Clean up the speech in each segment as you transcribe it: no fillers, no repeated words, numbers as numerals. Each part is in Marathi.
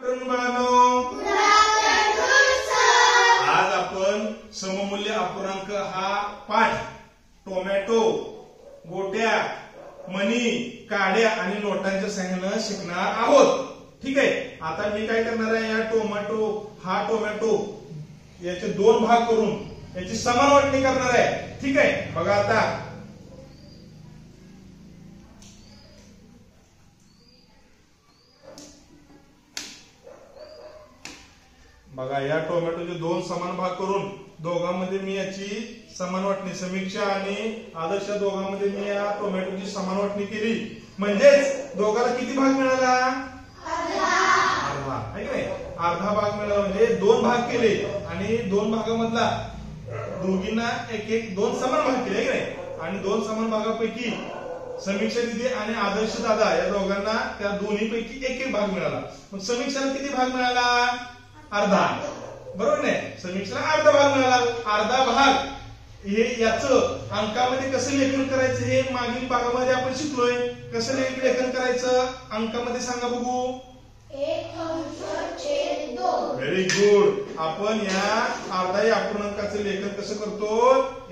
आफ्टरनून बाळांनो. आज आपण सममूल्य अपूर्णांक हा पाठ टोमॅटो, गोट्या, मणी, काड्या आणि नोटांच्या सहाय्याने शिकणार आहोत. ठीक आहे. आता मी काय करणार आहे, या टोमॅटो याचे दोन भाग करून याची समान वाटणी करणार आहे. ठीक आहे. बघा आता बघा, या टोमॅटोचे दोन समान भाग करून दोघांमध्ये मी याची समान वाटणी, समीक्षा आणि आदर्श दोघांमध्ये मी या टोमॅटोची समान वाटणी केली. म्हणजेच दोघांना किती भाग मिळाला? अर्धा. आहे की नाही? अर्धा भाग मिळाला. म्हणजे दोन भाग केले आणि दोन भागामधला दोघींना एक एक दोन समान भाग केले. की नाही? आणि दोन समान भागापैकी समीक्षा दिदी आणि आदर्श दादा या दोघांना त्या दोन्हीपैकी एक एक भाग मिळाला. मग समीक्षाला किती भाग मिळाला? अर्धा. बरोबर नाही? समीक्षेला अर्धा भाग मिळाला. अर्धा भाग हे याचं अंकामध्ये कसं लेखन करायचं हे मागील भागामध्ये आपण शिकलोय. कसं लेखन करायचं अंकामध्ये सांगा बघू. 1/2. Very good. आपण या अर्धा अपूर्णांकाचं लेखन कसं करतो?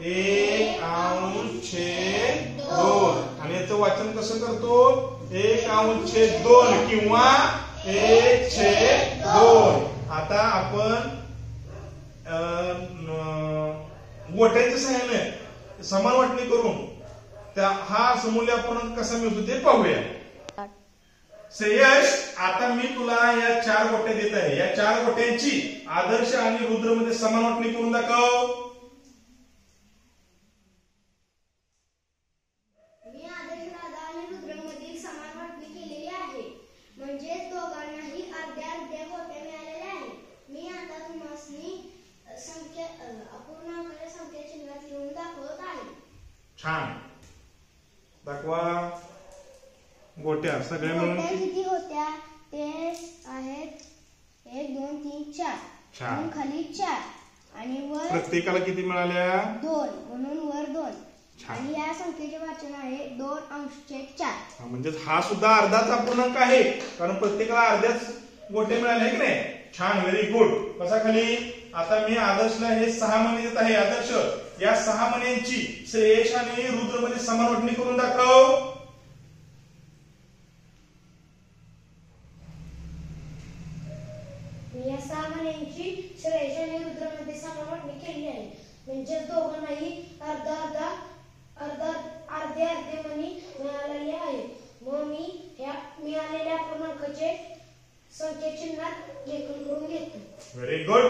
1/2 आणि याचं वाचन कसं करतो? 1/2 किंवा 1/2. आता आपण गोट्यांच्या सहाय्याने समान वाटणी करून हा समूल्य अपूर्णांक कसा मिळतो ते पाहूया. श्रेयश, आता मी तुला या 4 गोट्या देत आहे. या 4 गोट्यांची आदर्श आणि रुद्र मध्ये समान वाटणी करून दाखव. मी आदर्श दादा आणि रुद्र मधील समान वाटणी केलेली आहे. म्हणजे दोघांनाही अर्ध्या अर्ध्या गोट्या मिळालेल्या आहेत. मी आता तुम्हाला अपूर्णांकाच्या संख्या चिन्हात लिहून दाखवत आहे. छान. दाखवा. गोट्या सगळ्या मिळून किती होत्या? ते आहेत 1 2 3 4. छान. खाली 4 आणि वर प्रत्येकाला किती मिळाल्या? 2 म्हणून वर 2. छान. आणि या संख्येचे वाचन आहे 2/4. म्हणजेच हा सुद्धा अर्धाच अपूर्णांक आहे, कारण प्रत्येकाला अर्ध्याच गोट्या मिळाल्या की नाही. छान. Very good. कसा खाली. आता मी आदर्शला हे 6 मणी देत आहे. आदर्श, या 6 मण्यांची श्रेयश आणि रुद्र मध्ये समान वाटणी करून दाखव. या 6 मण्यांची श्रेयश आणि रुद्र मध्ये समान वाटणी केली आहे. म्हणजे दोघांनाही अर्धे मणी मिळालेले आहेत. मग मी या मिळालेल्या अपूर्णांकाचे संख्या चिन्हात लेखन करून घेतो. Very good.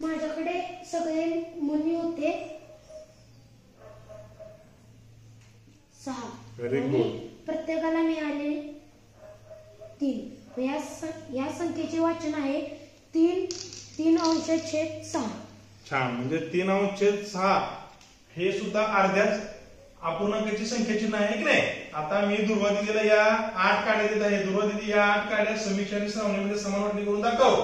माझ्याकडे सगळे मणी होते 6. Very good. प्रत्येकाला मिळाले 3. या संख्येचे वाचन आहे 3/6. छान. म्हणजे 3/6 हे सुद्धा अर्ध्याच अपूर्णांकाची संख्या चिन्ह आहे की नाही. आता मी दुर्वा दिदीला या 8 काड्या देत आहे. दुर्वा दिदी, या 8 काड्या समीक्षा आणि श्रावणीमध्ये समान वाटणी करून दाखव.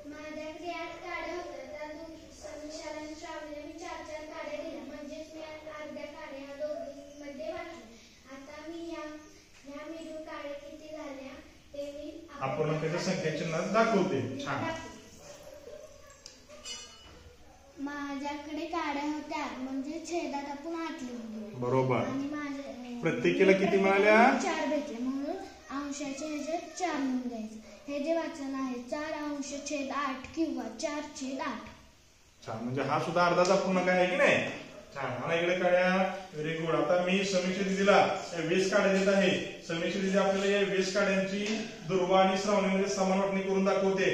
माझ्याकडे 8 काड्या होत्या. त्यातून समीक्षा आणि श्रावणीला मी 4 काड्या दिल्या. म्हणजेच मी अर्ध्या काड्या दोघींमध्ये वाटल्या. आता मी या मिळून काड्या किती झाल्या ते मी अपूर्णांकाच्या संख्या चिन्हात दाखवते. छान. माझ्याकडे काड्या होत्या म्हणजे छेदात आपण 8 लिहून. बरोबर. आणि माझ्या प्रत्येकीला किती मिळाल्या? 4 भेटले. म्हणून अंशाचे ह्याच्यात 4 लिहून द्यायचं. हे जे वाचन आहे 4/8 किंवा 4/8. छान. म्हणजे हा सुद्धा अर्धाचा अपूर्णांक आहे की नाही. छान. मला इकडे काड्या. Very good. आता मी समीक्षा दिदीला 20 काड्या देत आहे. समीक्षा दिदी आपल्याला या 20 काड्यांची दुर्वा आणि श्रावणीमध्ये समान वाटणी करून दाखवते.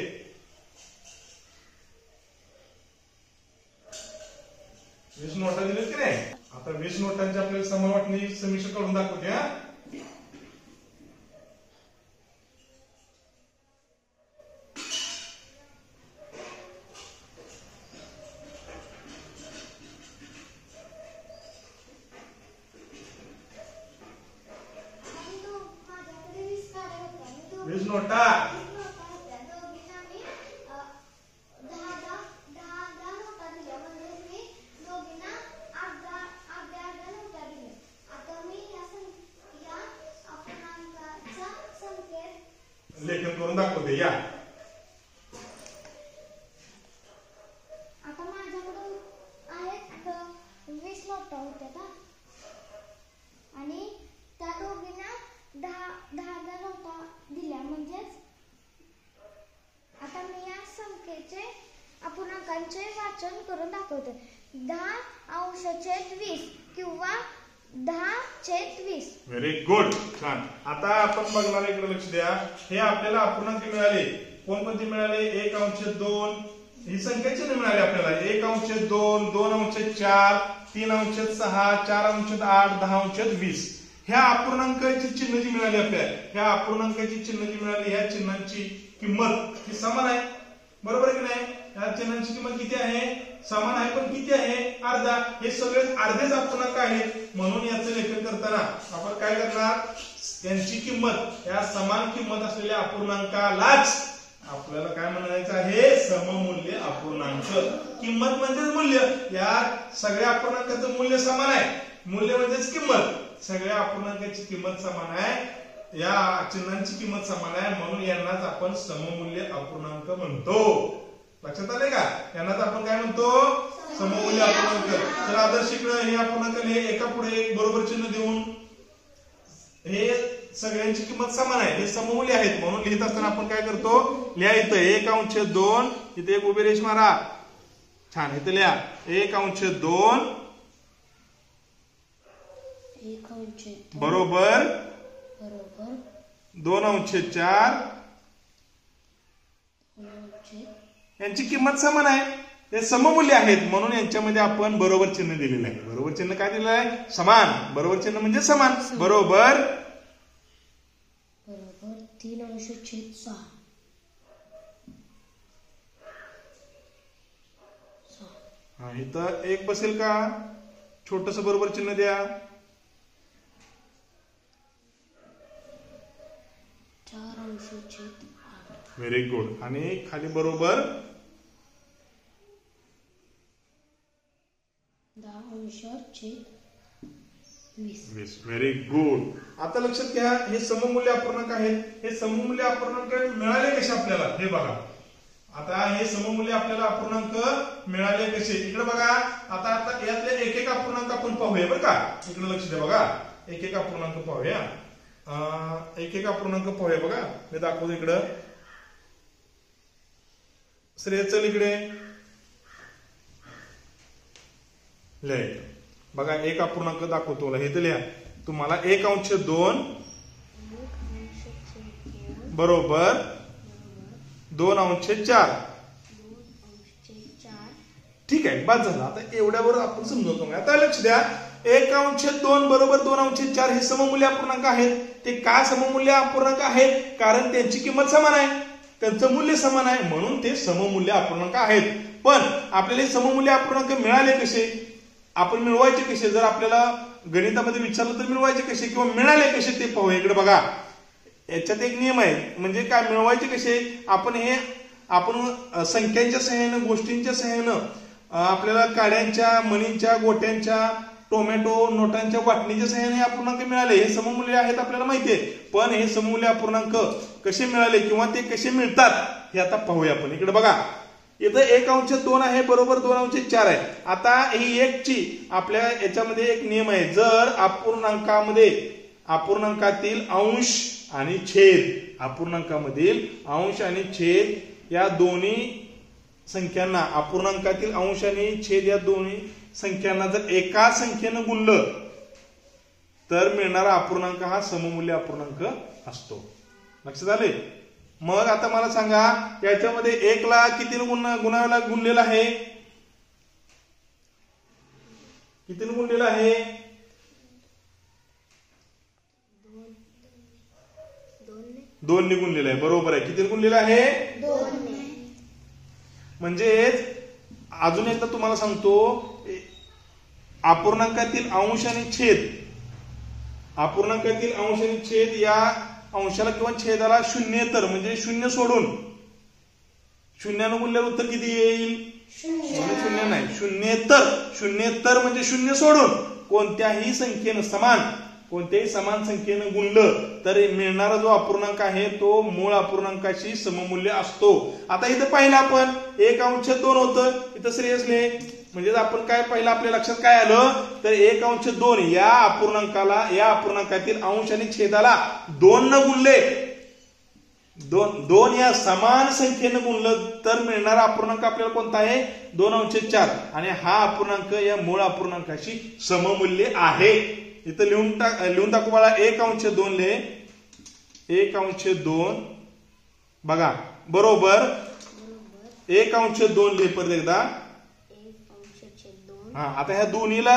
20 नोटा दिल्यात की नाही. आता 20 नोटांची आपल्याला समान वाटणी समीक्षा करून दाखवते. हा. वीस नोटा. करून दाखवते. या आता माझ्याकडून आहेत 20 नोटा होत्या का आणि त्या दोघींना 10 नोटा दिल्या. म्हणजेच आता मी या संख्येचे अपूर्णांकांचे वाचन करून दाखवते. 10/20 किंवा 10/20. व्हेरी गुड, छान. आता आपण बघणार इकडे लक्ष द्या. हे आपल्याला अपूर्णांक मिळाले. कोणकोणते मिळाले? 1/2 ही संख्या चिन्ह मिळाली आपल्याला. 1/2, 2/4, 3/6, 4/8, 10/20. ह्या अपूर्णांकाची चिन्ह जी मिळाली आपल्याला, ह्या अपूर्णांकाची चिन्ह जी मिळाली, ह्या चिन्हांची किंमत ही समान आहे. बरोबर आहे की नाही? ह्या चिन्हांची किंमत किती आहे? समान आहे. पण किती आहे? अर्धा. हे सगळे अर्धेच अपूर्णांक आहेत. म्हणून याचं लेखन करताना आपण काय करणार? त्यांची किंमत, या समान किंमत असलेल्या अपूर्णांकालाच आपल्याला काय म्हणायचं आहे? सममूल्य अपूर्णांक. किंमत म्हणजेच मूल्य. या सगळ्या अपूर्णांकाचं मूल्य समान आहे. मूल्य म्हणजेच किंमत. सगळ्या अपूर्णांकाची किंमत समान आहे. या चिन्हांची किंमत समान आहे. म्हणून यांनाच आपण सममूल्य अपूर्णांक म्हणतो. लक्षात आले का? यांनाच आपण काय म्हणतो? सममूल्य अपूर्णांक. तर आदर्श इकडे हे अपूर्णांक लिहे, एका पुढे एक बरोबर चिन्ह देऊन. हे सगळ्यांची किंमत समान आहे, हे सममूल्य आहेत. म्हणून लिहित असताना आपण काय करतो? लिहा इथं 1/2, इथे एक उभी रेष मारा. छान. इथे लिहा 1/2 बरोबर 2/4. यांची किंमत समान आहे, हे सममूल्य आहेत. म्हणून यांच्यामध्ये आपण बरोबर चिन्ह दिलेलं आहे. बरोबर चिन्ह काय दिलेलं आहे? समान. बरोबर चिन्ह म्हणजे समान. बरोबर 3/6. हा, इथं एक बसेल का? छोटस बरोबर चिन्ह द्या. 4/8. Very good. आणि खाली बरोबर 10/20. Very good. आता लक्षात घ्या, हे सममूल्य अपूर्णांक आहेत. हे सममूल्य अपूर्णांक मिळाले कसे आपल्याला? हे बघा. आता हे सममूल्य आपल्याला अपूर्णांक मिळाले कसे? इकडे बघा. आता यातले एक एक अपूर्णांक आपण पाहूया बरं का. इकडे लक्ष द्या. बघा, एक एक अपूर्णांक पाहूया. एक एक अपूर्णांक पाहूया. बघा, मी दाखवतो इकडं. श्रेय चल इकडे लिहा. बघा, एक अपूर्णांक दाखवतो. हे तर लिहा तुम्हाला. 1/2 बरोबर 2/4. ठीक आहे, बाद झाला. आता एवढ्यावर आपण समजवतो. आता लक्ष द्या, 1/2 बरोबर 2/4 हे सममूल्य अपूर्णांक आहेत. ते का सममूल्य अपूर्णांक आहेत? कारण त्यांची किंमत समान आहे, त्यांचं मूल्य समान आहे. म्हणून ते सममूल्य अपूर्णांक आहेत. पण आपल्याला सममूल्य अपूर्णांक मिळाले कसे? आपण मिळवायचे कसे? जर आपल्याला गणितामध्ये विचारलं तर मिळवायचे कसे किंवा मिळाले कसे ते पाहूया. इकडे बघा, याच्यात एक नियम आहे. म्हणजे काय मिळवायचे कसे? आपण संख्यांच्या सहाय्याने, गोष्टींच्या सहाय्यानं, आपल्याला काड्यांच्या, मणींच्या, गोट्यांच्या, टोमॅटो, नोटांच्या वाटणीच्या सहाय्याने अपूर्णांक मिळाले. हे सममूल्य आहेत आपल्याला माहितीये. पण हे सममूल्य अपूर्णांक कसे मिळाले किंवा ते कसे मिळतात हे आता पाहूया आपण. इकडे बघा, इथं 1/2 आहे बरोबर 2/4 आहे. आता ही एकची आपल्या याच्यामध्ये एक नियम आहे. जर अपूर्णांकातील अंश आणि छेद, अपूर्णांकामधील अंश आणि छेद या दोन्ही संख्यांना, अपूर्णांकातील अंश आणि छेद या दोन्ही संख्यांना जर एका संख्येनं गुणलं तर मिळणारा अपूर्णांक हा सममूल्य अपूर्णांक असतो. लक्षात आले? मग आता मला सांगा, याच्यामध्ये 1 ला कितीने गुणाला गुणलेला आहे? कितीने गुणलेला आहे? 2 ने गुणलेला आहे. बरोबर आहे. कितीने गुणलेला आहे? 2 ने. म्हणजेच अजून एकदा तुम्हाला सांगतो, अपूर्णांकातील अंश आणि छेद, अपूर्णांकातील अंश आणि छेद या अंशाला किंवा छेदाला शून्येतर म्हणजे शून्य सोडून, शून्यानं गुणल्यावर उत्तर किती येईल? शून्य नाही, शून्येतर. शून्येतर म्हणजे शून्य सोडून कोणत्याही संख्येनं, समान कोणत्याही समान संख्येनं गुणलं तर मिळणारा जो अपूर्णांक आहे तो मूळ अपूर्णांकाशी सममूल्य असतो. आता इथं पाहिलं आपण 1/2 होतं, इथं सिरियसली म्हणजे आपण काय पहिलं आपल्या लक्षात काय आलं तर 1/2 या अपूर्णांकातील अंश आणि छेदाला 2 न गुणले, दोन या समान संख्येनं गुणलं तर मिळणारा अपूर्णांक आपल्याला कोणता आहे 2/4 आणि हा अपूर्णांक या मूळ अपूर्णांकाशी सममूल्य आहे. इथं लिहून टाकू बाळा 1/2 लिहे 1/2 बघा बरोबर 1/2 लिहे परत एकदा. हा आता ह्या दोन्हीला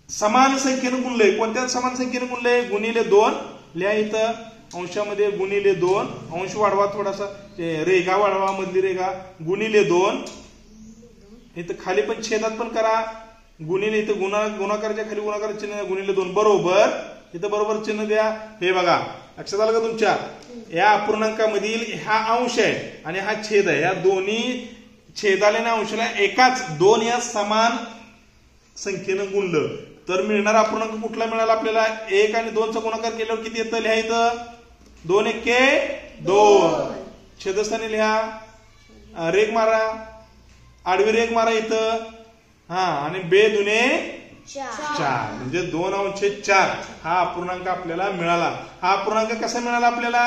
समान संख्येनं गुणलंय. कोणत्या समान संख्येनं गुणलंय गुणिले 2 लिहा इथं अंशामध्ये गुणिले 2 अंश वाढवा थोडासा रेघा वाढवा मधली रेघा गुणिले 2 इथं खाली पण छेदात पण करा गुणिले इथं गुणाकाराच्या खाली गुणाकार चिन्ह गुणिले 2 बरोबर इथं बरोबर चिन्ह द्या. हे बघा लक्षात आलं का तुमच्या या अपूर्णांकामधील हा अंश आहे आणि हा छेद आहे. या दोन्ही छेदाला आणि अंशाला एकाच 2 या समान संख्येनं गुणलं तर मिळणारा अपूर्णांक कुठला मिळाला आपल्याला 1 आणि 2 चा गुणाकार केल्यावर किती येतं लिहा इथं 2 एके 2 छेदस्थानी लिहा रेघ मारा आडवी रेघ मारा इथं हा आणि 2 दुने 4 म्हणजे 2/4 हा अपूर्णांक आपल्याला मिळाला. हा अपूर्णांक कसा मिळाला आपल्याला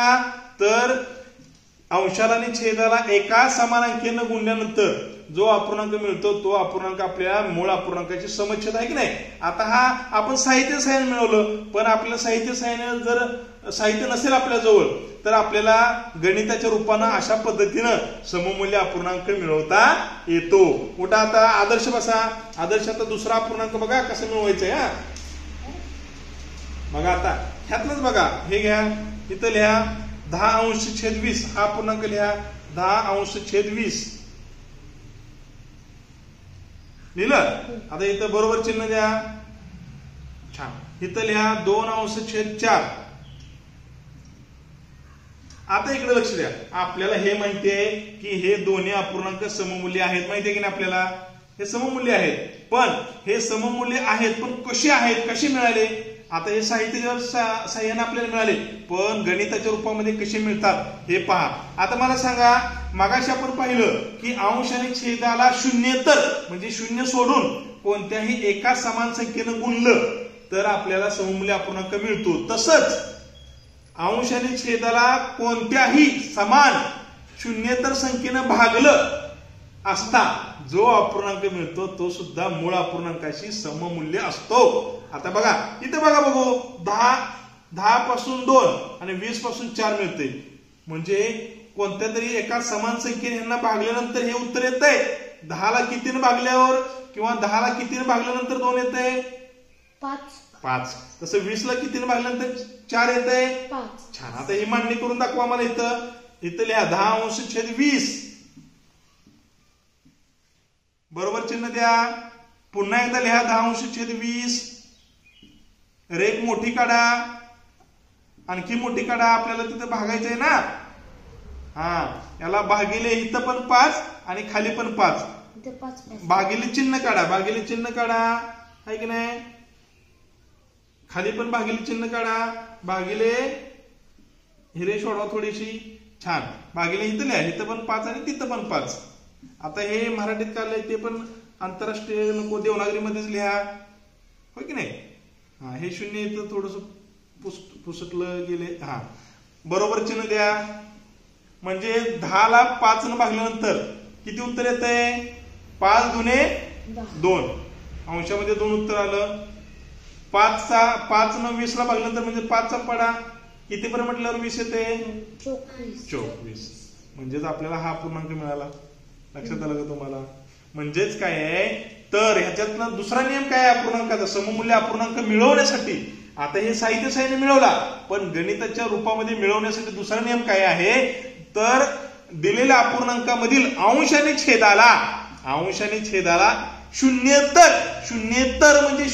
तर अंशाला आणि छेदाला एका समान अंकीनं गुणल्यानंतर जो अपूर्णांक मिळतो तो अपूर्णांक आपल्या मूळ अपूर्णांकाची समछेद आहे की नाही. आता हा आपण साहित्य सहाय्याने मिळवलं पण आपल्याला साहित्य सहाय्याने जर साहित्य नसेल आपल्या जवळ तर आपल्याला गणिताच्या रूपानं अशा पद्धतीनं सममूल्य अपूर्णांक मिळवता येतो. कुठं आता आदर्श बसा आदर्श आता दुसरा अपूर्णांक बघा कसं मिळवायचंय. हा बघा आता ह्यातलंच बघा हे घ्या इथं लिहा 10/20 हा अपूर्णांक लिहा 10/20 लिहिलं. आता इथं बरोबर चिन्ह द्या छान इथं लिहा 2/4. आता इकडे लक्ष द्या आपल्याला हे माहितीये की हे दोन्ही अपूर्णांक सममूल्य आहेत माहितीये की नाही आपल्याला हे सममूल्य आहेत पण हे सममूल्य आहेत पण कसे आहेत कसे मिळाले. आता हे साहित्याच्या साह्याने आपल्याला मिळाले पण गणिताच्या रूपामध्ये कसे मिळतात हे पहा. आता मला सांगा मगाशी आपण पाहिलं की अंश आणि छेदाला शून्येतर म्हणजे शून्य सोडून कोणत्याही एका समान संख्येनं गुणलं तर आपल्याला सममूल्य अपूर्णांक मिळतो. तसंच अंश आणि छेदाला कोणत्याही समान शून्येतर संख्येनं भागलं असता जो अपूर्णांक मिळतो तो सुद्धा मूळ अपूर्णांकाशी सममूल्य असतो. आता बघा इथे बघा बघू 10 पासून 2 आणि 20 पासून 4 मिळते म्हणजे कोणत्या तरी एका समान संख्येने यांना भागल्यानंतर हे उत्तर येतंय. 10 ला कितीने भागल्यावर किंवा 10 ला कितीने भागल्यानंतर 2 येतंय 5. तसं 20 ला कितीने भागल्यानंतर 4 येतंय 5. छान. आता ही मांडणी करून दाखवा मला इथं लिहा 10/20 बरोबर चिन्ह द्या. पुन्हा एकदा लिहा 10/20 रेख मोठी काढा आणखी मोठी काढा आपल्याला तिथे भागायचंय ना. हा याला भागिले इथं पण 5 आणि खाली पण 5 भागिले चिन्ह काढा आहे की नाही. खाली पण भागिले चिन्ह काढा भागिले हिरे सोडवा थोडीशी छान भागिले इथं लिहा इथं पण 5 आणि तिथं पण 5. आता हे मराठीत काढलंय ते पण आंतरराष्ट्रीय नको देवनागरीमध्येच लिहा होय की नाही. हा हे शून्य इथं थोडस पुसटलं गेले. हा बरोबर चिन्ह द्या म्हणजे 10 ला 5 न भागल्यानंतर किती उत्तर येतंय 5 दुने 2 अंशामध्ये 2 उत्तर आलं. 5 न 20 ला भागल्यानंतर म्हणजे 5 चा पाडा किती पर्यंत म्हटल्यावर 20 येते 24 म्हणजेच आपल्याला हा पूर्णांक मिळाला. लक्षात आलं का तुम्हाला. म्हणजेच काय आहे तर ह्याच्यातनं दुसरा नियम काय आहे अपूर्णांकाचा सममूल्य अपूर्णांक मिळवण्यासाठी. आता हे साहित्य साह्याने मिळवला पण गणिताच्या रूपामध्ये मिळवण्यासाठी दुसरा नियम काय आहे तर दिलेल्या अपूर्णांकामधील अंश आणि छेदाला शून्येतर म्हणजे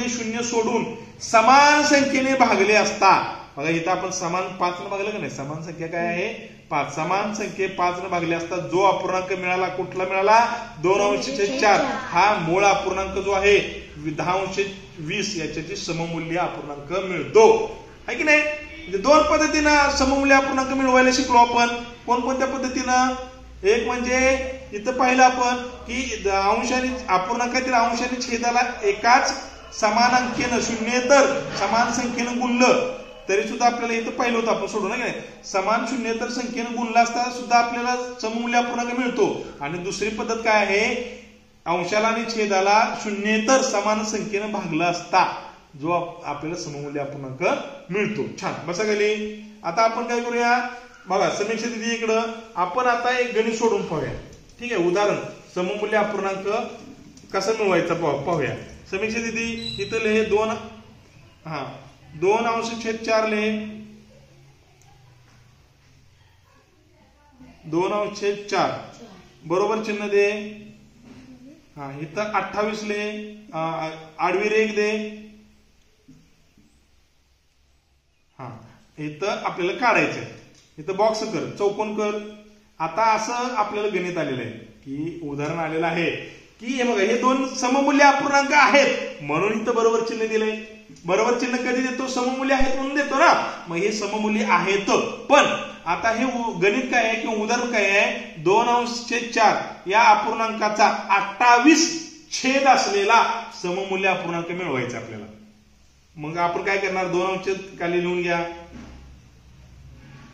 शून्य सोडून समान संख्येने भागले असता बघा इथं आपण समान 5 न भागलं का नाही, समान संख्या काय आहे 5, समान संख्ये 5 न भागले असता जो अपूर्णांक मिळाला कुठला मिळाला 2/4 हा मूळ अपूर्णांक जो आहे 10/20 याच्याची सममूल्य अपूर्णांक मिळतो आहे की नाही. म्हणजे दोन पद्धतीनं सममूल्य अपूर्णांक मिळवायला शिकलो आपण. कोणकोणत्या पद्धतीनं, एक म्हणजे इथं पाहिलं आपण की अंशाने अपूर्णांकातील अंशाने छेदाला एकाच समान अंकीनं शून्येतर समान संख्येनं गुणलं तरी सुद्धा आपल्याला इथं पाहिलं होतं आपण सोडू नये, समान शून्येतर संख्येनं गुणला असता सुद्धा आपल्याला सममूल्य अपूर्णांक मिळतो. आणि दुसरी पद्धत काय आहे, अंशाला आणि छेदाला शून्येतर समान संख्येनं भागला असता जो आपल्याला सममूल्य अपूर्णांक मिळतो. छान, बसा खाली. आता आपण काय करूया बघा, समीक्षा दिदी इकडं आपण आता एक गणित सोडून पाहूया. ठीक आहे, उदाहरण सममूल्य अपूर्णांक कसा मिळवायचा पाहूया. समीक्षा दिदी इथं लिहे 2/4 लिहे, 2/4 बरोबर चिन्ह दे. इथं 28 लिहे, आडवी रेघ दे. इथं आपल्याला काढायचंय, इथं बॉक्स कर, चौकोन कर. आता असं आपल्याला गणित आलेलं आहे की उदाहरण आलेलं आहे की हे बघा हे दोन सममूल्य अपूर्णांक आहेत म्हणून इथं बरोबर चिन्ह दिलंय. बरोबर चिन्ह कधी देतो, सममूल्य आहेत म्हणून देतो ना, मग हे सममूल्य आहेत. पण आता हे गणित काय आहे किंवा उदाहरण काय आहे, 2/4 या अपूर्णांकाचा 28 छेद असलेला सममूल्य अपूर्णांक मिळवायचा आपल्याला. मग आपण काय करणार, 2/4 खाली लिहून घ्या.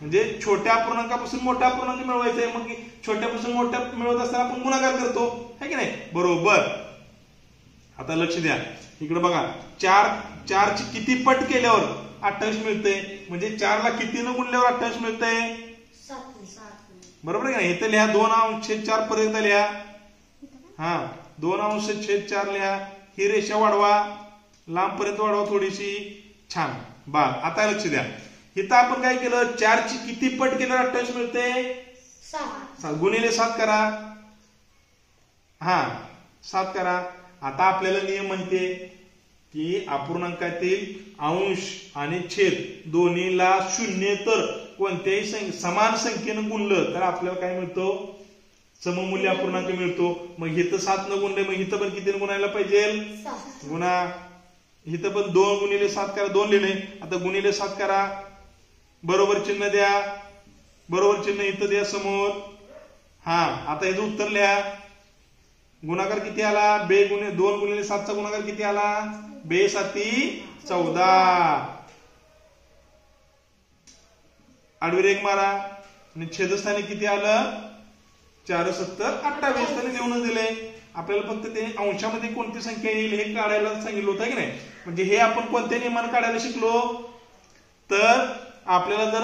म्हणजे छोट्या अपूर्णांकापासून मोठा अपूर्णांक मिळवायचा आहे. मग छोट्यापासून मोठ्या मिळवत असताना आपण गुणाकार करतो है की नाही, बरोबर. आता लक्ष द्या इकडे बघा, 4 ची किती पट केल्यावर 28 मिळते, म्हणजे 4 ला कितीनं गुणल्यावर 28 मिळतंय, 7. बरोबर आहे का नाही. इथे लिहा 2/4 पर्यंत लिहा. 2/4 लिहा. ही रेषा वाढवा, लांब पर्यंत वाढवा थोडीशी. छान, आता लक्ष द्या. इथं आपण काय केलं, 4 ची किती पट केल्यावर 28 मिळते, 7 गुणिले 7 करा. 7 करा. आता आपल्याला नियम माहितीये की अपूर्णांकातील अंश आणि छेद दोन्हीला शून्येतर कोणत्याही समान संख्येनं गुणलं तर आपल्याला काय मिळतो, सममूल्य अपूर्णांक मिळतो. मग इथं 7 न गुणले, मग इथं पण कितीनं गुणायला पाहिजे, गुणा. इथं पण 2 गुणिले 7 करा, 2 लिहिले. आता गुणिले 7 करा, बरोबर चिन्ह द्या, बरोबर चिन्ह इथं द्या समोर. आता याचं उत्तर लिहा. गुणाकार किती आला, 2 गुणिले 7 चा गुणाकार किती आला, 2×7 14. आडवी रेघ मारा आणि छेदस्थानी किती आलं, 4×7 28. त्याने लिहूनच दिले. आपल्याला फक्त ते अंशामध्ये कोणती संख्या येईल हे काढायला सांगितलं होतं की नाही. म्हणजे हे आपण कोणत्या नियमानं काढायला शिकलो, तर आपल्याला जर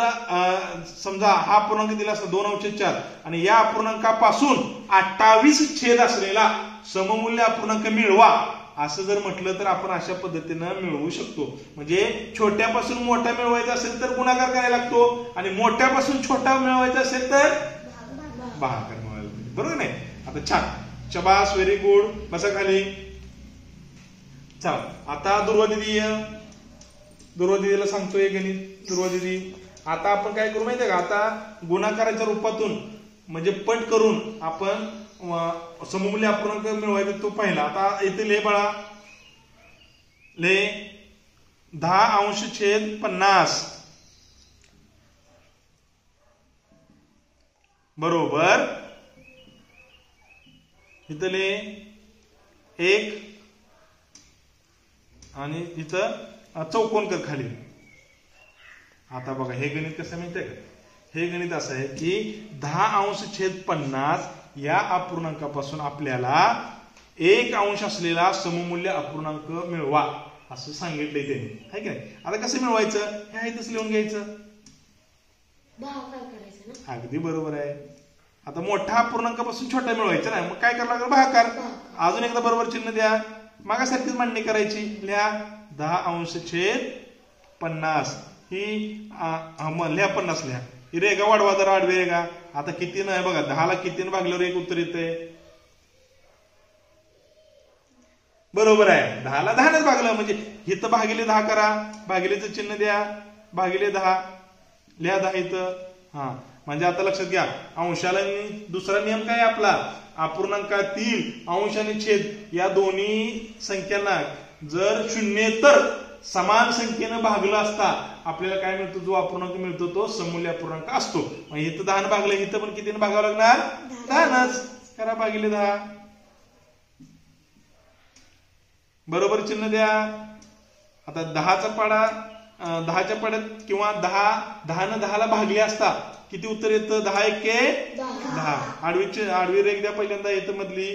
समजा हा अपूर्णांक दिला असता 2/4 आणि या अपूर्णांकापासून 28 छेद असलेला सममूल्य अपूर्णांक मिळवा असं जर म्हटलं तर आपण अशा पद्धतीनं मिळवू शकतो. म्हणजे छोट्यापासून मोठा मिळवायचा असेल तर गुणाकार करायला लागतो आणि मोठ्यापासून छोटा मिळवायचा असेल तर भागाकार मिळवायला लागतो. बरोबर नाही. आता छान, शबास, व्हेरी गुड. बसा खाली. चला आता दुर्वा दिदीला सांगतोय गणित. दुर्वा दिदी, आता आपण काय करू माहितीये का, आता गुणाकाराच्या रूपातून म्हणजे पट करून आपण सममूल्य अपूर्णांक मिळवायचा तो पहिला. आता इथे ले बाळा, ले 10/50 बरोबर. इथं ले 1 आणि इथं चौकोन कर खाली. आता बघा हे गणित कसं माहितीये का, हे गणित असं आहे की 10/50 या अपूर्णांकापासून आपल्याला 1 असलेला सममूल्य अपूर्णांक मिळवा असं सांगितलंय त्यांनी, है की नाही. आता कसं मिळवायचं, हे आहे तसं लिहून घ्यायचं. अगदी बरोबर आहे. आता मोठ्या अपूर्णांकापासून छोटा मिळवायचा ना, मग काय करावं लागेल, भागाकार. अजून एकदा बरोबर चिन्ह द्या, मागासारखीच मांडणी करायची. लिहा 10/50 ही लिहा 50 लिहा. ही रेगा वाढवा जरा, आडवी रेगा. आता किती नाही बघा, 10 ला कितीनं भागल्यावर एक उत्तर येते, बरोबर आहे. 10 ला 10 भागलं म्हणजे इथं भागिले 10 करा, भागिलेचं चिन्ह द्या. भागिले 10 लिहा 10 इथं. हा म्हणजे आता लक्षात घ्या, अंशाला दुसरा नियम काय आपला, अपूर्णांकातील अंश आणि छेद या दोन्ही संख्यांना जर शून्येतर समान संख्येनं भागलं असता आपल्याला काय मिळतो, जो अपूर्णांक मिळतो तो सममूल्य अपूर्णांक असतो. मग इथं 10 भागलं, इथं पण कितीनं भागावं लागणार, 10नच. करा भागिले 10. बरोबर चिन्ह द्या. आता 10चा पाडा 10च्या पाड्यात किंवा 10 10ला भागले असता किती उत्तर येतं, 10 एके 10. आडवी रेख द्या पहिल्यांदा इथं मधली,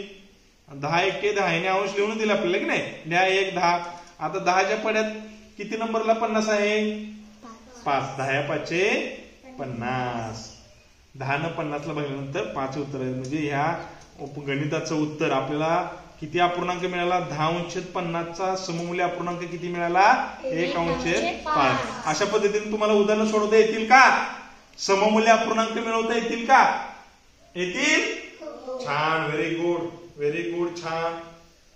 10 एके 10 याने अंश लिहून दिला आपल्याला की नाही, द्या 1 10. आता 10च्या पाड्यात किती नंबरला 50 आहे, 5. 10 या 5 50. 10 50ला भागल्यानंतर 5 उत्तर आहे. म्हणजे ह्या गणिताचं उत्तर आपल्याला किती अपूर्णांक मिळाला, 10/50चा सममूल्य अपूर्णांक किती मिळाला, 1/5. अशा पद्धतीने तुम्हाला उदाहरण सोडवता येतील का, सममूल्य अपूर्णांक मिळवता येतील का, येतील. छान, व्हेरी गुड, व्हेरी गुड, छान.